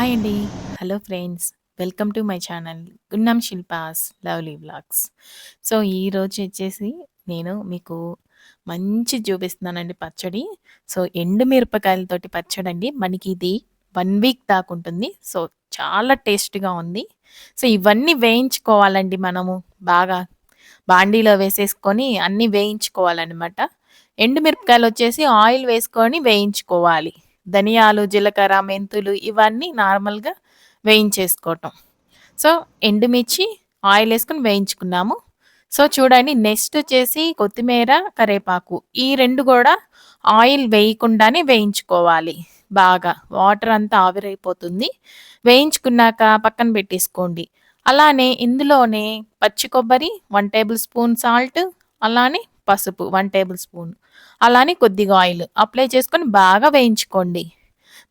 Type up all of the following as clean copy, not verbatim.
Hi అండి. Hello friends. Welcome to my channel. గున్నాం Shilpa's lovely vlogs. So, ఈరోజు వచ్చేసి నేను మీకు మంచిది చూపిస్తున్నానండి పచ్చడి. సో, ఎండు మిరపకాయలతోటి పచ్చడండి. మనకి ఇది 1 వీక్ దాకుంటుంది. సో, చాలా టేస్ట్‌గా ఉంది. సో, ఇవన్నీ వేయించుకోవాలండి మనము బాగా. బాండీలో వేసేసుకొని అన్నీ వేయించుకోవాలనమాట. ఎండు మిరపకాయలొచ్చేసి ఆయిల్ వేసుకొని వేయించుకోవాలి. ధనియాలు, జీలకర్ర, మెంతులు ఇవన్నీ నార్మల్‌గా వేయించేసుకోవటం. సో, ఎండుమిర్చి ఆయిలేసుకొని వేయించుకున్నాము. సో, చూడండి నెక్స్టొచ్చేసి కొత్తిమీర, కరేపాకు ఈ 2 గూడా ఆయిల్ వేయకుండానే వేయించుకోవాలి బాగా. వాటరంతా ఆవిరైపోతుంది. వేయించుకున్నాక పక్కన పెట్టేసుకోండి. అలానే ఇందులోనే పచ్చి కొబ్బరి, 1 టేబుల్ స్పూన్ సాల్ట్, అలానే పసుపు 1 టేబుల్ స్పూన్. అలానే కొద్దిగా ఆయిల్ అప్లై చేసుకొని బాగా వేయించుకోండి.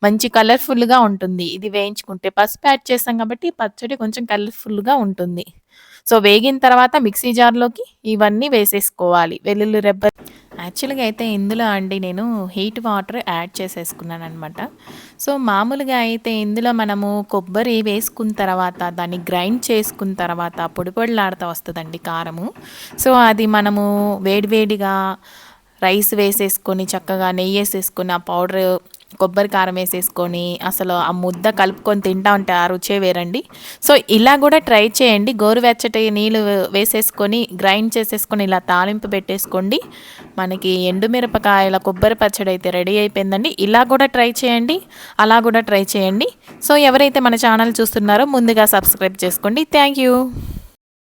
మంచి కలర్‌ఫుల్‌గా ఉంటుంది. ఇది వేయించుకుంటే పసుపు యాడ్ చేసాం కాబట్టి పచ్చడి కొంచెం కలర్‌ఫుల్‌గా ఉంటుంది. సో, వేగిన తర్వాత మిక్సీ జార్‌లోకి ఇవన్నీ వేసేసుకోవాలి. వెల్లుల్లి రెబ్బ యాక్చువల్‌గా అయితే ఇందులో అండి నేను హీట్ వాటర్ యాడ్ చేసేసుకున్నాననమాట. సో, మామూలుగా అయితే ఇందులో మనము కొబ్బరి వేసుకున్న తర్వాత దాన్ని గ్రైండ్ చేసుకున్న తర్వాత పొడి పొడిలాడుతా వస్తదండి కారము. సో, అది మనము వేడి వేడిగా రైస్ వేసేసుకొని చక్కగా నెయ్యేసేసుకొని ఆ పౌడర్ కొబ్బరి కారం వేసేసుకొని అసలు ఆ ముద్ద కలుపుకొని తింటా ఉంటే ఆ రుచే వేరండి. సో, ఇలా గూడా ట్రై చేయండి. గోరువెచ్చటి నీళ్ళు వేసేసుకొని గ్రైండ్ చేసేసుకొని ఇలా తాలింపు పెట్టేసుకోండి. మనకి ఎండుమిరపకాయల కొబ్బరి పచ్చడి అయితే రెడీ అయిపోయిందండి. ఇలా గూడా ట్రై చేయండి. అలా గూడా ట్రై చేయండి. సో, ఎవరైతే మన ఛానల్ చూస్తున్నారో ముందుగా సబ్స్క్రైబ్ చేసుకోండి. Thank you.